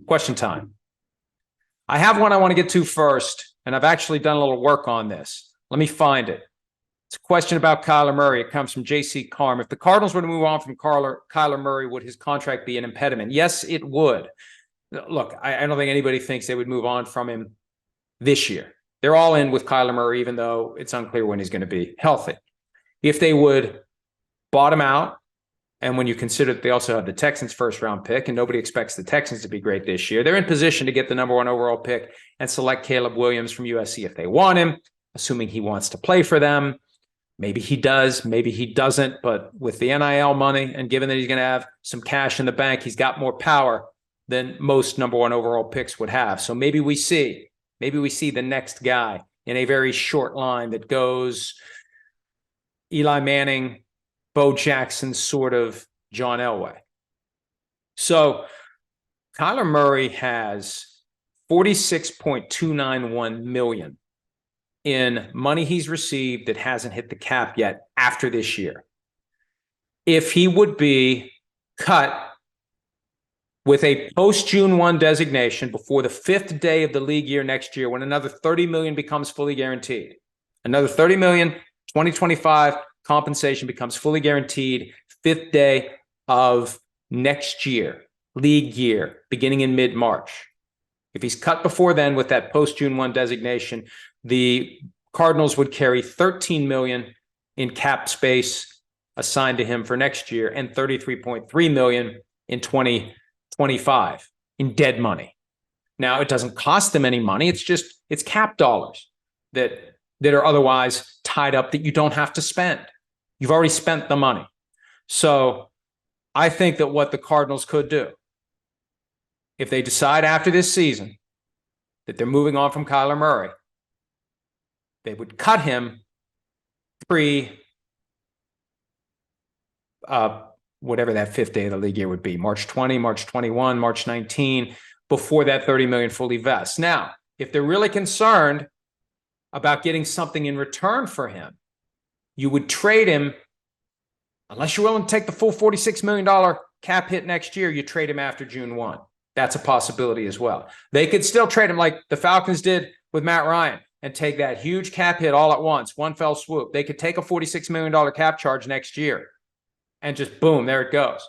Question time. I have one I want to get to first, and I've actually done a little work on this. Let me find it. It's a question about Kyler Murray. It comes from JC Carm. If the Cardinals were to move on from Kyler Murray, would his contract be an impediment? Yes, it would. Look, I don't think anybody thinks they would move on from him this year. They're all in with Kyler Murray, even though it's unclear when he's going to be healthy. If they would bottom out, and when you consider that they also have the Texans' first-round pick, and nobody expects the Texans to be great this year, they're in position to get the number 1 overall pick and select Caleb Williams from USC if they want him, assuming he wants to play for them. Maybe he does, maybe he doesn't, but with the NIL money and given that he's going to have some cash in the bank, he's got more power than most number 1 overall picks would have. So maybe we see the next guy in a very short line that goes Eli Manning, Bo Jackson, sort of John Elway. So Kyler Murray has $46.291 million in money he's received that hasn't hit the cap yet after this year. If he would be cut with a post-June 1 designation before the 5th day of the league year next year, when another $30 million becomes fully guaranteed, another $30 million, 2025 compensation becomes fully guaranteed 5th day of next year, league year, beginning in mid-March. If he's cut before then with that post-June 1 designation, the Cardinals would carry $13 million in cap space assigned to him for next year and $33.3 million in 2025 in dead money. Now, it doesn't cost them any money. It's cap dollars that are otherwise tied up that you don't have to spend. You've already spent the money. So I think that what the Cardinals could do, if they decide after this season that they're moving on from Kyler Murray, they would cut him whatever that 5th day of the league year would be, March 20, March 21, March 19, before that $30 million fully vests. Now, if they're really concerned about getting something in return for him, you would trade him, unless you're willing to take the full $46 million cap hit next year, you trade him after June 1. That's a possibility as well. They could still trade him like the Falcons did with Matt Ryan and take that huge cap hit all at once, one fell swoop. They could take a $46 million cap charge next year and just boom, there it goes.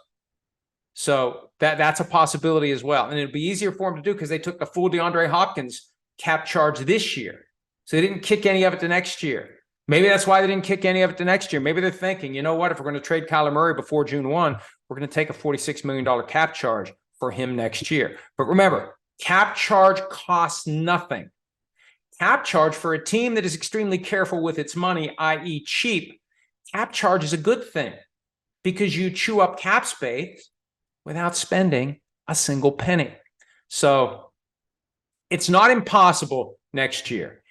So that's a possibility as well. And it'd be easier for them to do because they took the full DeAndre Hopkins cap charge this year. So they didn't kick any of it to next year. Maybe that's why they didn't kick any of it to next year. Maybe they're thinking, you know what, if we're going to trade Kyler Murray before June 1, we're going to take a $46 million cap charge for him next year. But remember, cap charge costs nothing. Cap charge for a team that is extremely careful with its money, i.e. cheap, cap charge is a good thing because you chew up cap space without spending a single penny. So it's not impossible next year.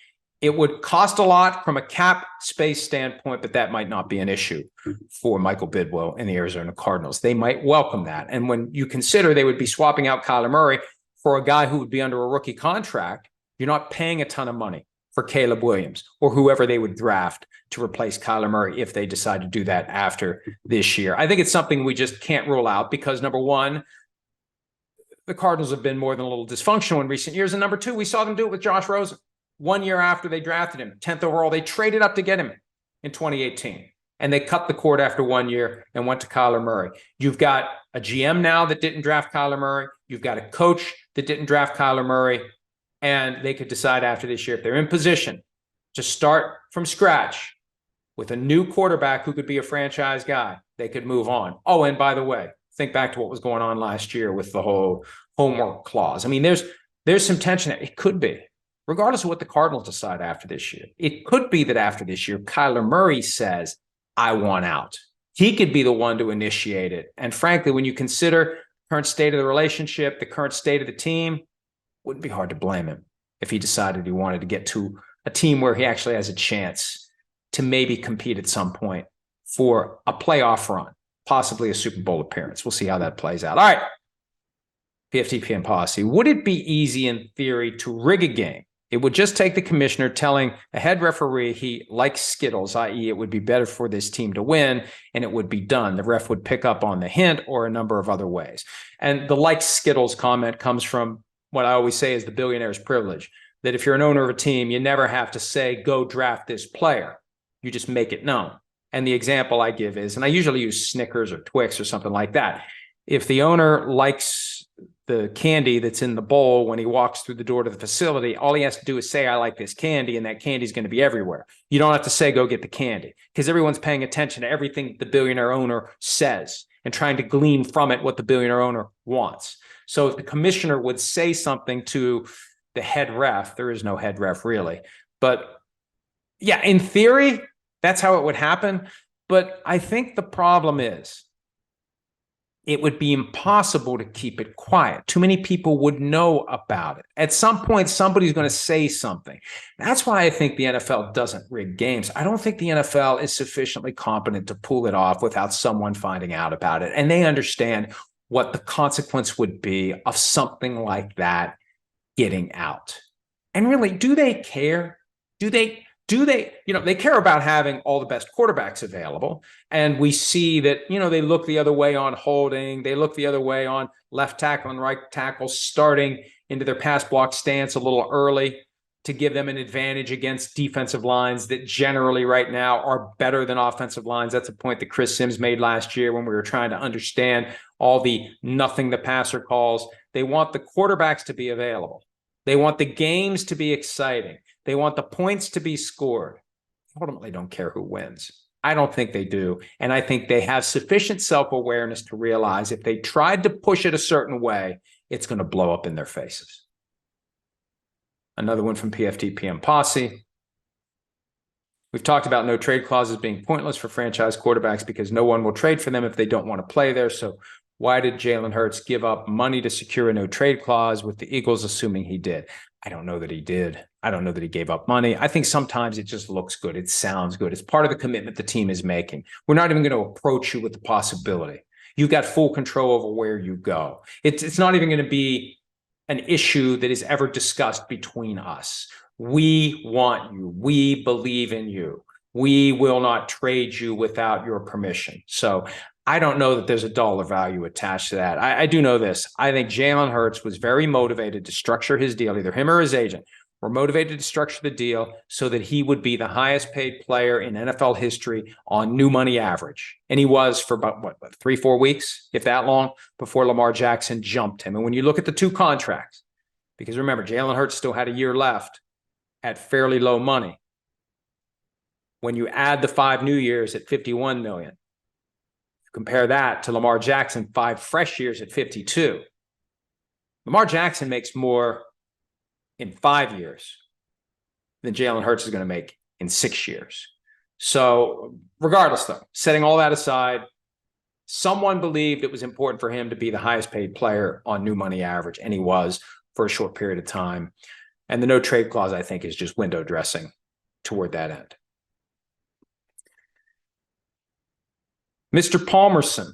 It would cost a lot from a cap space standpoint, but that might not be an issue for Michael Bidwell and the Arizona Cardinals. They might welcome that. And when you consider they would be swapping out Kyler Murray for a guy who would be under a rookie contract, you're not paying a ton of money for Caleb Williams or whoever they would draft to replace Kyler Murray if they decide to do that after this year. I think it's something we just can't rule out because, number one, the Cardinals have been more than a little dysfunctional in recent years. And number two, we saw them do it with Josh Rosen. 1 year after they drafted him, 10th overall, they traded up to get him in 2018. And they cut the cord after 1 year and went to Kyler Murray. You've got a GM now that didn't draft Kyler Murray. You've got a coach that didn't draft Kyler Murray. And they could decide after this year, if they're in position to start from scratch with a new quarterback who could be a franchise guy, they could move on. Oh, and by the way, think back to what was going on last year with the whole homework clause. I mean, there's some tension there. It could be. Regardless of what the Cardinals decide after this year, it could be that after this year, Kyler Murray says, I want out. He could be the one to initiate it. And frankly, when you consider the current state of the relationship, the current state of the team, wouldn't be hard to blame him if he decided he wanted to get to a team where he actually has a chance to maybe compete at some point for a playoff run, possibly a Super Bowl appearance. We'll see how that plays out. All right. PFT PM policy. Would it be easy in theory to rig a game It would just take the commissioner telling a head referee he likes Skittles, i.e. it would be better for this team to win, and it would be done. The ref would pick up on the hint or a number of other ways. And the like Skittles comment comes from what I always say is the billionaire's privilege, that if you're an owner of a team, you never have to say, go draft this player. You just make it known. And the example I give is, and I usually use Snickers or Twix or something like that. If the owner likes the candy that's in the bowl when he walks through the door to the facility, all he has to do is say, I like this candy, and that candy is going to be everywhere. You don't have to say, go get the candy, because everyone's paying attention to everything the billionaire owner says and trying to glean from it what the billionaire owner wants. So if the commissioner would say something to the head ref, there is no head ref really, but yeah, in theory, that's how it would happen. But I think the problem is, it would be impossible to keep it quiet. Too many people would know about it. At some point, somebody's going to say something. That's why I think the NFL doesn't rig games. I don't think the NFL is sufficiently competent to pull it off without someone finding out about it. And they understand what the consequence would be of something like that getting out. And really, do they care? Do they, they care about having all the best quarterbacks available. And we see that, they look the other way on holding. They look the other way on left tackle and right tackle starting into their pass block stance a little early to give them an advantage against defensive lines that generally right now are better than offensive lines. That's a point that Chris Sims made last year when we were trying to understand all the nothing the passer calls. They want the quarterbacks to be available. They want the games to be exciting. They want the points to be scored. Ultimately, don't care who wins. I don't think they do. And I think they have sufficient self-awareness to realize if they tried to push it a certain way, it's going to blow up in their faces. Another one from PFT PM Posse. We've talked about no trade clauses being pointless for franchise quarterbacks because no one will trade for them if they don't want to play there. So why did Jalen Hurts give up money to secure a no trade clause with the Eagles, assuming he did? I don't know that he did. I don't know that he gave up money. I think sometimes it just looks good. It sounds good. It's part of the commitment the team is making. We're not even going to approach you with the possibility. You've got full control over where you go. It's not even going to be an issue that is ever discussed between us. We want you. We believe in you. We will not trade you without your permission. So I don't know that there's a dollar value attached to that. I do know this. I think Jalen Hurts was very motivated to structure his deal, either him or his agent were motivated to structure the deal so that he would be the highest paid player in NFL history on new money average. And he was for about, 3-4 weeks, if that long, before Lamar Jackson jumped him. And when you look at the two contracts, because remember, Jalen Hurts still had a year left at fairly low money. When you add the 5 new years at $51 million, compare that to Lamar Jackson, 5 fresh years at 52. Lamar Jackson makes more in 5 years than Jalen Hurts is going to make in 6 years. So regardless, though, setting all that aside, someone believed it was important for him to be the highest paid player on new money average, and he was for a short period of time. And the no trade clause, I think, is just window dressing toward that end. Mr. Palmerson,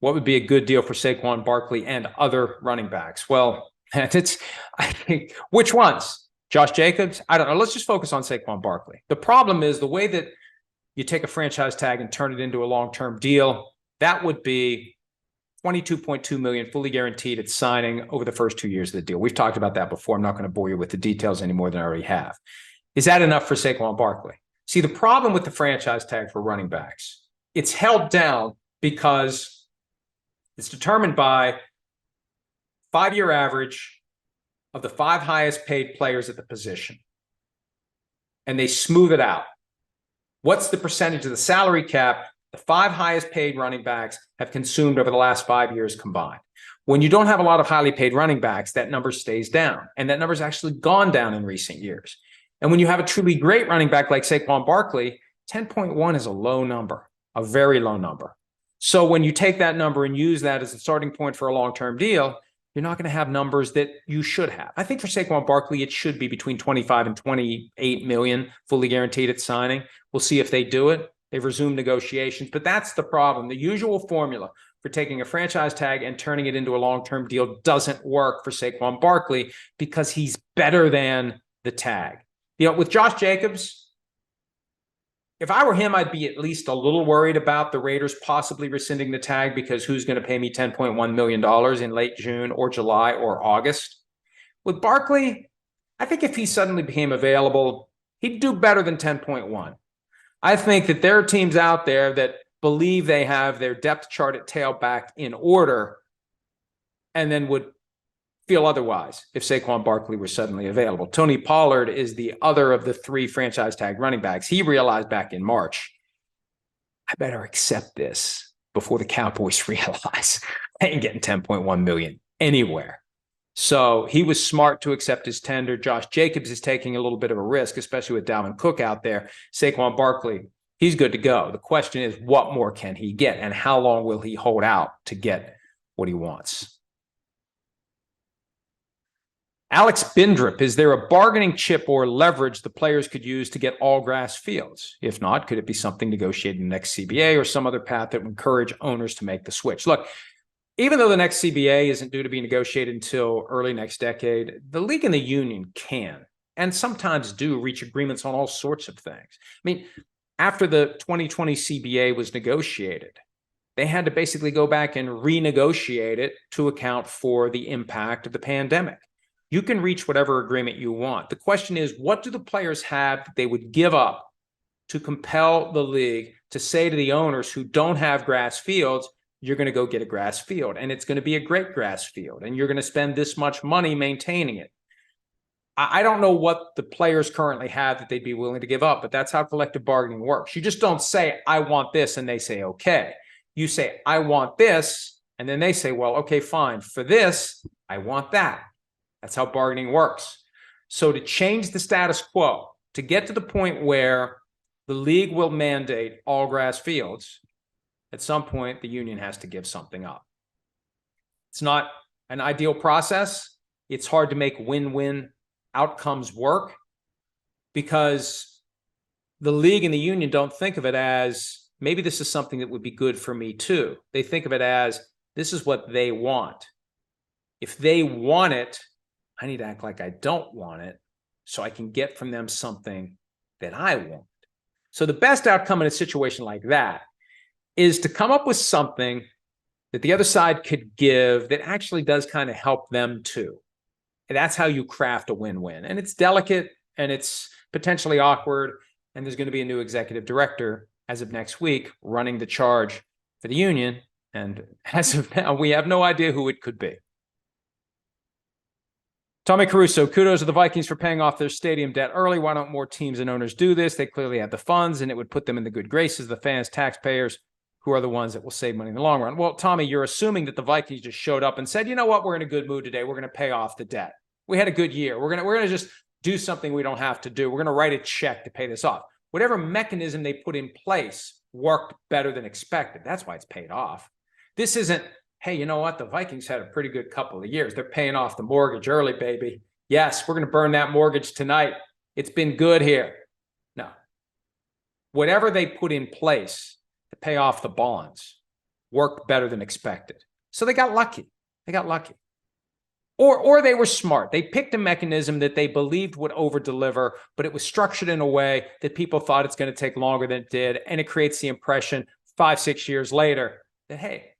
what would be a good deal for Saquon Barkley and other running backs? Well, I think, which ones? Josh Jacobs? I don't know. Let's just focus on Saquon Barkley. The problem is the way that you take a franchise tag and turn it into a long-term deal, that would be $22.2 million fully guaranteed at signing over the first 2 years of the deal. We've talked about that before. I'm not going to bore you with the details any more than I already have. Is that enough for Saquon Barkley? See, the problem with the franchise tag for running backs, it's held down because it's determined by 5-year average of the 5 highest paid players at the position. And they smooth it out. What's the percentage of the salary cap the 5 highest paid running backs have consumed over the last 5 years combined? When you don't have a lot of highly paid running backs, that number stays down. And that number's actually gone down in recent years. And when you have a truly great running back like Saquon Barkley, 10.1 is a low number, a very low number. So when you take that number and use that as a starting point for a long-term deal, you're not going to have numbers that you should have. I think for Saquon Barkley, it should be between 25 and 28 million fully guaranteed at signing. We'll see if they do it. They've resumed negotiations, but that's the problem. The usual formula for taking a franchise tag and turning it into a long-term deal doesn't work for Saquon Barkley because he's better than the tag. With Josh Jacobs, if I were him, I'd be at least a little worried about the Raiders possibly rescinding the tag, because who's going to pay me $10.1 million in late June or July or August? With Barkley, I think if he suddenly became available, he'd do better than 10.1. I think that there are teams out there that believe they have their depth chart at tailback in order and then would feel otherwise if Saquon Barkley were suddenly available. Tony Pollard is the other of the three franchise tag running backs. He realized back in March, I better accept this before the Cowboys realize I ain't getting 10.1 million anywhere. So he was smart to accept his tender. Josh Jacobs is taking a little bit of a risk, especially with Dalvin Cook out there. Saquon Barkley, he's good to go. The question is, what more can he get, and how long will he hold out to get what he wants? Alex Bindrup, is there a bargaining chip or leverage the players could use to get all grass fields? If not, could it be something negotiated in the next CBA or some other path that would encourage owners to make the switch? Look, even though the next CBA isn't due to be negotiated until early next decade, the league and the union can, and sometimes do, reach agreements on all sorts of things. I mean, after the 2020 CBA was negotiated, they had to basically go back and renegotiate it to account for the impact of the pandemic. You can reach whatever agreement you want. The question is, what do the players have that they would give up to compel the league to say to the owners who don't have grass fields, you're going to go get a grass field, and it's going to be a great grass field, and you're going to spend this much money maintaining it. I don't know what the players currently have that they'd be willing to give up, but that's how collective bargaining works. You just don't say, I want this, and they say, okay. You say, I want this, and then they say, well, okay, fine. For this, I want that. That's how bargaining works. So to change the status quo, to get to the point where the league will mandate all grass fields, at some point the union has to give something up. It's not an ideal process. It's hard to make win-win outcomes work, because the league and the union don't think of it as, maybe this is something that would be good for me too. They think of it as, this is what they want. If they want it, I need to act like I don't want it so I can get from them something that I want. So the best outcome in a situation like that is to come up with something that the other side could give that actually does kind of help them too. And that's how you craft a win-win. And it's delicate, and it's potentially awkward, and there's going to be a new executive director as of next week running the charge for the union. And as of now, we have no idea who it could be. Tommy Caruso, kudos to the Vikings for paying off their stadium debt early. Why don't more teams and owners do this? They clearly have the funds, and it would put them in the good graces of the fans, taxpayers, who are the ones that will save money in the long run. Well, Tommy, you're assuming that the Vikings just showed up and said, you know what, we're in a good mood today. We're going to pay off the debt. We had a good year. We're going to just do something we don't have to do. We're going to write a check to pay this off. Whatever mechanism they put in place worked better than expected. That's why it's paid off. This isn't, hey, you know what? The Vikings had a pretty good couple of years. They're paying off the mortgage early, baby. Yes, we're going to burn that mortgage tonight. It's been good here. No. Whatever they put in place to pay off the bonds worked better than expected. So they got lucky. They got lucky. Or they were smart. They picked a mechanism that they believed would over-deliver, but it was structured in a way that people thought it's going to take longer than it did, and it creates the impression 5-6 years later that, hey,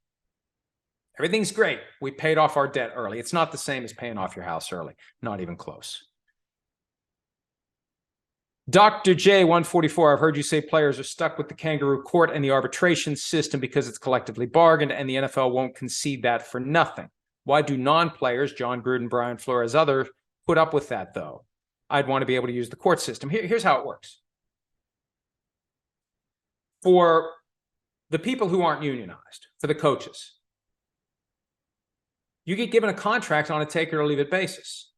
everything's great. We paid off our debt early. It's not the same as paying off your house early. Not even close. Dr. J, 144, I've heard you say players are stuck with the kangaroo court and the arbitration system because it's collectively bargained, and the NFL won't concede that for nothing. Why do non-players, John Gruden, Brian Flores, others, put up with that, though? I'd want to be able to use the court system. Here's how it works. For the people who aren't unionized, for the coaches, you get given a contract on a take it or leave it basis.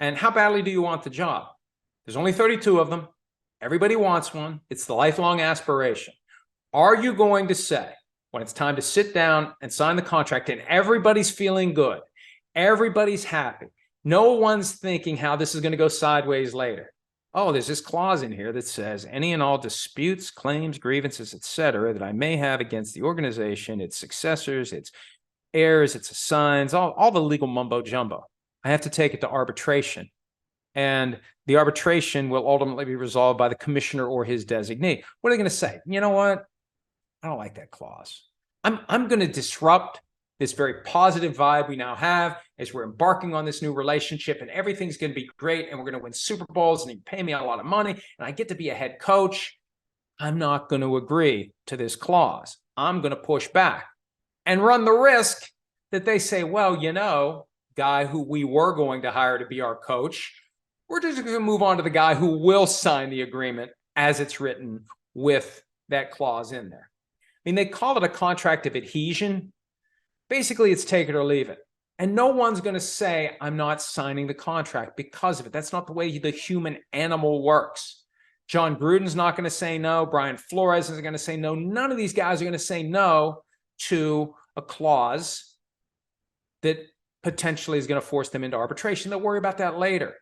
And how badly do you want the job? There's only 32 of them. Everybody wants one. It's the lifelong aspiration. Are you going to say, when it's time to sit down and sign the contract and everybody's feeling good, everybody's happy, no one's thinking how this is going to go sideways later? Oh, there's this clause in here that says any and all disputes, claims, grievances, etc., that I may have against the organization, its successors, its heirs, its assigns, all the legal mumbo jumbo. I have to take it to arbitration. and the arbitration will ultimately be resolved by the commissioner or his designee. What are they going to say? You know what? I don't like that clause. I'm going to disrupt this very positive vibe we now have as we're embarking on this new relationship, and everything's going to be great, and we're going to win Super Bowls, and you pay me a lot of money, and I get to be a head coach. I'm not going to agree to this clause. I'm going to push back and run the risk that they say, well, you know, guy who we were going to hire to be our coach, we're just going to move on to the guy who will sign the agreement as it's written with that clause in there. I mean, they call it a contract of adhesion. Basically, it's take it or leave it. And no one's going to say, I'm not signing the contract because of it. That's not the way the human animal works. John Gruden's not going to say no. Brian Flores isn't going to say no. None of these guys are going to say no to a clause that potentially is going to force them into arbitration. They'll worry about that later,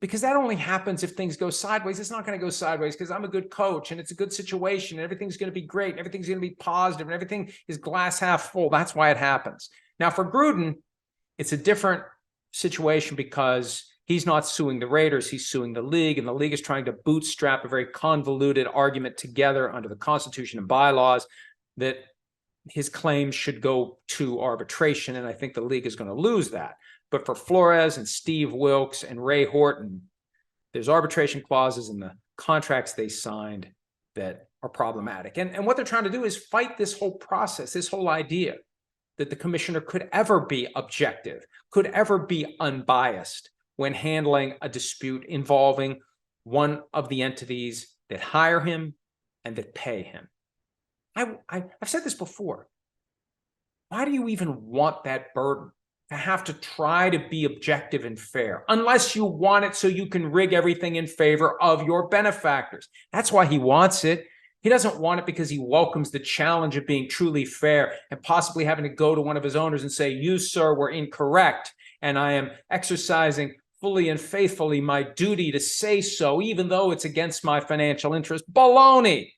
because that only happens if things go sideways. It's not going to go sideways because I'm a good coach and it's a good situation and everything's going to be great and everything's going to be positive and everything is glass half full. That's why it happens. Now, for Gruden, it's a different situation because he's not suing the Raiders. He's suing the league, and the league is trying to bootstrap a very convoluted argument together under the Constitution and bylaws that his claims should go to arbitration, and I think the league is going to lose that. But for Flores and Steve Wilkes and Ray Horton, there's arbitration clauses in the contracts they signed that are problematic. And what they're trying to do is fight this whole process, this whole idea that the commissioner could ever be objective, could ever be unbiased when handling a dispute involving one of the entities that hire him and that pay him. I've said this before. Why do you even want that burden to have to try to be objective and fair, unless you want it so you can rig everything in favor of your benefactors? That's why he wants it. He doesn't want it because he welcomes the challenge of being truly fair and possibly having to go to one of his owners and say, you, sir, were incorrect, and I am exercising fully and faithfully my duty to say so, even though it's against my financial interest. Baloney.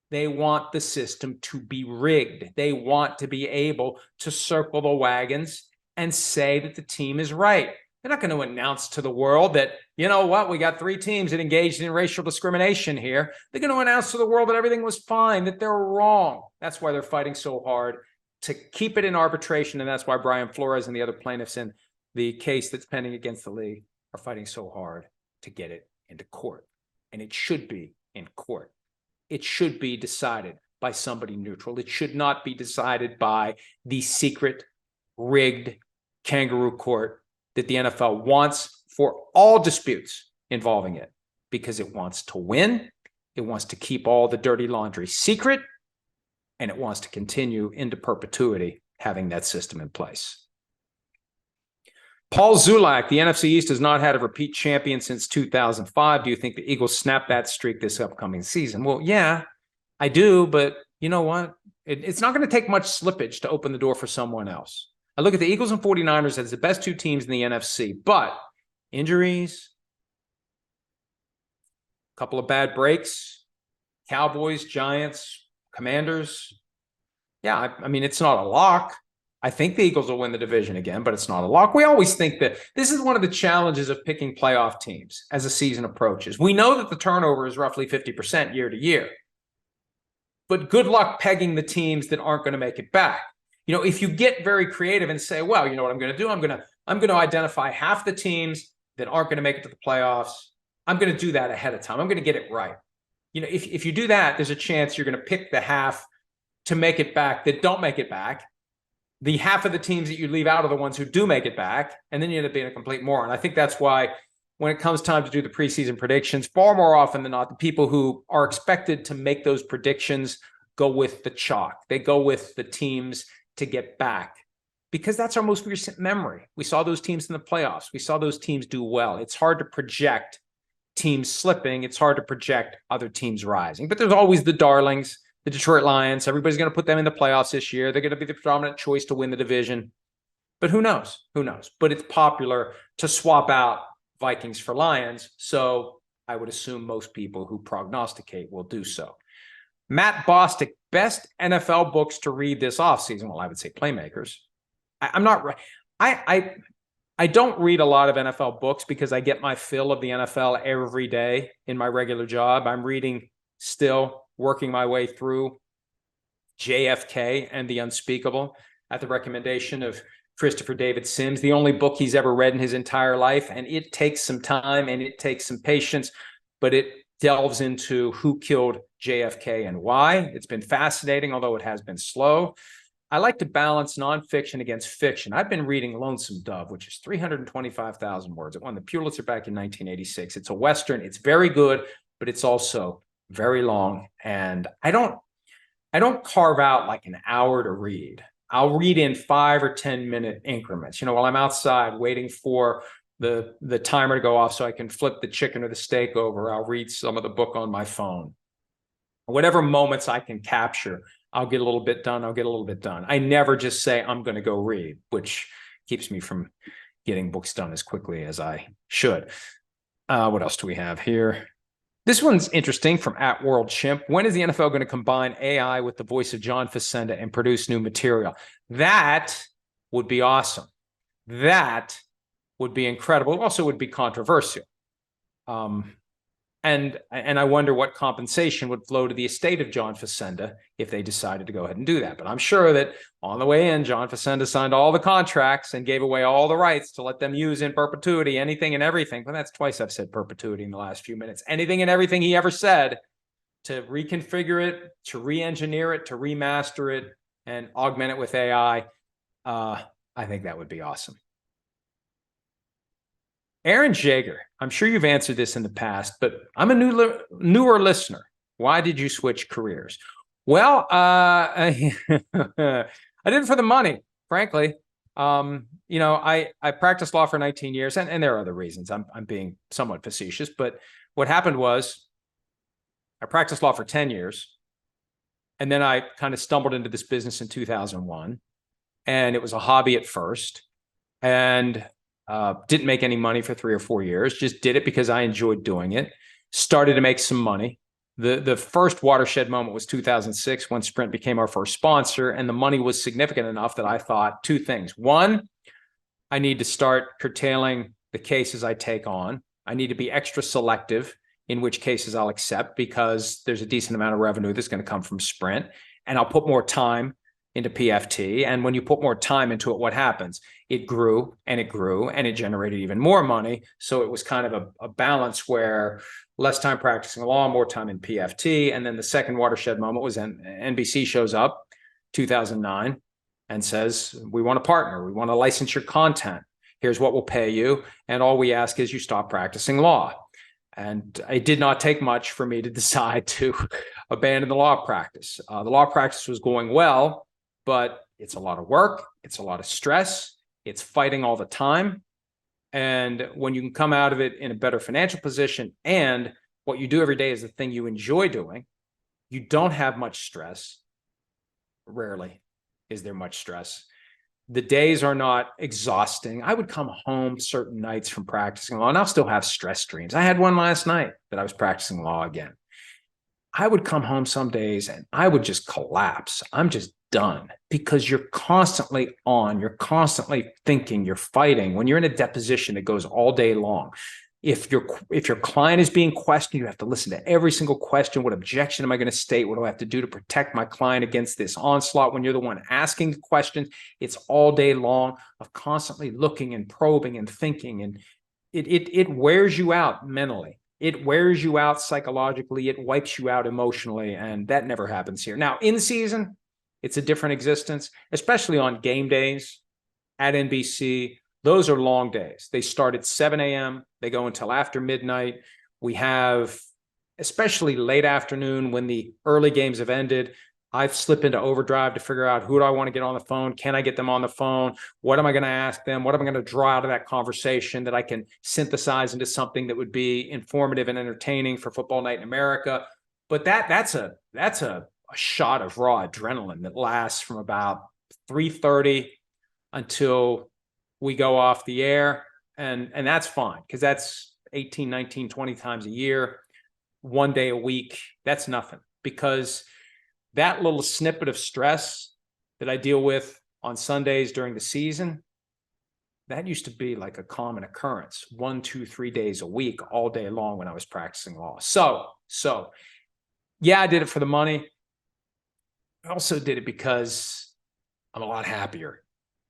They want the system to be rigged. They want to be able to circle the wagons and say that the team is right. They're not going to announce to the world that, you know what, we got 3 teams that engaged in racial discrimination here. They're going to announce to the world that everything was fine, that they're wrong. That's why they're fighting so hard to keep it in arbitration, and that's why Brian Flores and the other plaintiffs in the case that's pending against the league are fighting so hard to get it into court. And it should be in court. It should be decided by somebody neutral. It should not be decided by the secret, rigged kangaroo court that the NFL wants for all disputes involving it, because it wants to win, it wants to keep all the dirty laundry secret, and it wants to continue into perpetuity having that system in place. Paul Zulak, the NFC East has not had a repeat champion since 2005. Do you think the Eagles snap that streak this upcoming season? Well, yeah, I do, but you know what? It's not going to take much slippage to open the door for someone else. I look at the Eagles and 49ers as the best 2 teams in the NFC, but injuries, a couple of bad breaks, Cowboys, Giants, Commanders. Yeah, I mean, it's not a lock. I think the Eagles will win the division again, but it's not a lock. We always think that this is one of the challenges of picking playoff teams as the season approaches. We know that the turnover is roughly 50% year to year, but good luck pegging the teams that aren't going to make it back. You know, if you get very creative and say, well, you know what I'm going to do? I'm going to identify half the teams that aren't going to make it to the playoffs. I'm going to do that ahead of time. I'm going to get it right. You know, if you do that, there's a chance you're going to pick the half to make it back that don't make it back. The half of the teams that you leave out are the ones who do make it back, and then you end up being a complete moron. I think that's why when it comes time to do the preseason predictions, far more often than not, the people who are expected to make those predictions go with the chalk. They go with the teams to get back, because that's our most recent memory. We saw those teams in the playoffs. We saw those teams do well. It's hard to project teams slipping. It's hard to project other teams rising, but there's always the darlings. The Detroit Lions, everybody's going to put them in the playoffs this year. They're going to be the predominant choice to win the division. But who knows? Who knows? But it's popular to swap out Vikings for Lions. So I would assume most people who prognosticate will do so. Matt Bostic, best NFL books to read this offseason. Well, I would say Playmakers. I I don't read a lot of NFL books because I get my fill of the NFL every day in my regular job. I'm reading still, working my way through JFK and the Unspeakable at the recommendation of Christopher David Sims, the only book he's ever read in his entire life. And it takes some time and it takes some patience, but it delves into who killed JFK and why. It's been fascinating, although it has been slow. I like to balance nonfiction against fiction. I've been reading Lonesome Dove, which is 325,000 words. It won the Pulitzer back in 1986. It's a Western. It's very good, but it's also very long. And I don't carve out like an hour to read. I'll read in 5 or 10 minute increments. While I'm outside waiting for the timer to go off so I can flip the chicken or the steak over, I'll read some of the book on my phone. Whatever moments I can capture, I'll get a little bit done. I'll get a little bit done. I never just say I'm going to go read, which keeps me from getting books done as quickly as I should. What else do we have here? This one's interesting from @WorldChimp. When is the NFL going to combine AI with the voice of John Facenda and produce new material? That would be awesome. That would be incredible. It also would be controversial. And I wonder what compensation would flow to the estate of John Facenda if they decided to go ahead and do that. But I'm sure that on the way in, John Facenda signed all the contracts and gave away all the rights to let them use in perpetuity anything and everything. But that's twice I've said perpetuity in the last few minutes. Anything and everything he ever said, to reconfigure it, to re-engineer it, to remaster it, and augment it with AI. I think that would be awesome. Aaron Jaeger, I'm sure you've answered this in the past, but I'm a newer listener. Why did you switch careers? Well, I did it for the money, frankly. I practiced law for 19 years, and there are other reasons. I'm being somewhat facetious, but what happened was I practiced law for 10 years, and then I kind of stumbled into this business in 2001, and it was a hobby at first, and didn't make any money for 3 or 4 years, just did it because I enjoyed doing it, started to make some money. The first watershed moment was 2006 when Sprint became our first sponsor, and the money was significant enough that I thought 2 things. One, I need to start curtailing the cases I take on. I need to be extra selective in which cases I'll accept because there's a decent amount of revenue that's going to come from Sprint, and I'll put more time into PFT. And when you put more time into it, what happens? It grew and it grew and it generated even more money. So it was kind of a balance where less time practicing law, more time in PFT. And then the second watershed moment was NBC shows up 2009 and says, we want to partner. We want to license your content. Here's what we'll pay you. And all we ask is you stop practicing law. And it did not take much for me to decide to abandon the law practice. The law practice was going well, but it's a lot of work. It's a lot of stress. It's fighting all the time. And when you can come out of it in a better financial position and what you do every day is the thing you enjoy doing, you don't have much stress. Rarely is there much stress. The days are not exhausting. I would come home certain nights from practicing law, and I'll still have stress dreams. I had one last night that I was practicing law again. I would come home some days and I would just collapse. I'm just done because you're constantly on, you're constantly thinking, you're fighting. When you're in a deposition, it goes all day long. If your client is being questioned, you have to listen to every single question. What objection am I going to state? What do I have to do to protect my client against this onslaught? When you're the one asking the questions, it's all day long of constantly looking and probing and thinking, and it wears you out mentally. It wears you out psychologically. It wipes you out emotionally, and that never happens here. Now, in season, it's a different existence, especially on game days at NBC. Those are long days. They start at 7 a.m. They go until after midnight. We have, especially late afternoon when the early games have ended, I've slipped into overdrive to figure out who do I want to get on the phone? Can I get them on the phone? What am I going to ask them? What am I going to draw out of that conversation that I can synthesize into something that would be informative and entertaining for Football Night in America? But that's a shot of raw adrenaline that lasts from about 3:30 until we go off the air. And that's fine because that's 18, 19, 20 times a year, 1 day a week. That's nothing because that little snippet of stress that I deal with on Sundays during the season, that used to be like a common occurrence, 1, 2, 3 days a week, all day long when I was practicing law. So yeah, I did it for the money. I also did it because I'm a lot happier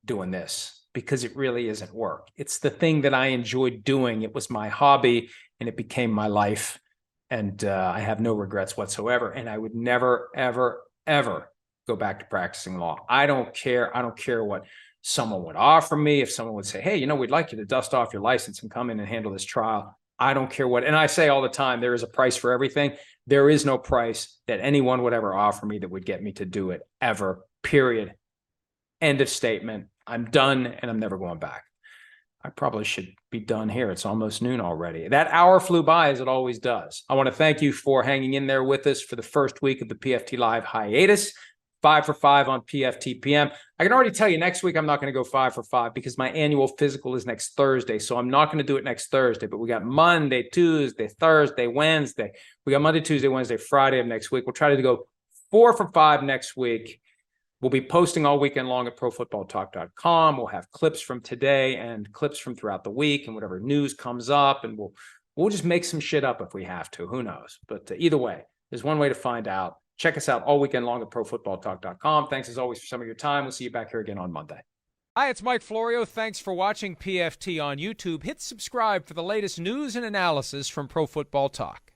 doing this, because it really isn't work. It's the thing that I enjoyed doing. It was my hobby and it became my life. And I have no regrets whatsoever. And I would never, ever, ever go back to practicing law. I don't care. I don't care what someone would offer me. If someone would say, hey, you know, we'd like you to dust off your license and come in and handle this trial. I don't care what. And I say all the time, there is a price for everything. There is no price that anyone would ever offer me that would get me to do it ever, period. End of statement. I'm done and I'm never going back. I probably should be done here. It's almost noon already. That hour flew by, as it always does. I want to thank you for hanging in there with us for the first week of the PFT Live hiatus. 5 for 5 on PFT PM. I can already tell you next week I'm not going to go 5 for 5 because my annual physical is next Thursday. So I'm not going to do it next Thursday, but we got Monday, Tuesday, Thursday, Wednesday. We got Monday, Tuesday, Wednesday, Friday of next week. We'll try to go 4 for 5 next week. We'll be posting all weekend long at profootballtalk.com. We'll have clips from today and clips from throughout the week and whatever news comes up. And we'll just make some shit up if we have to. Who knows? But either way, there's one way to find out. Check us out all weekend long at profootballtalk.com. Thanks as always for some of your time. We'll see you back here again on Monday. Hi, it's Mike Florio. Thanks for watching PFT on YouTube. Hit subscribe for the latest news and analysis from Pro Football Talk.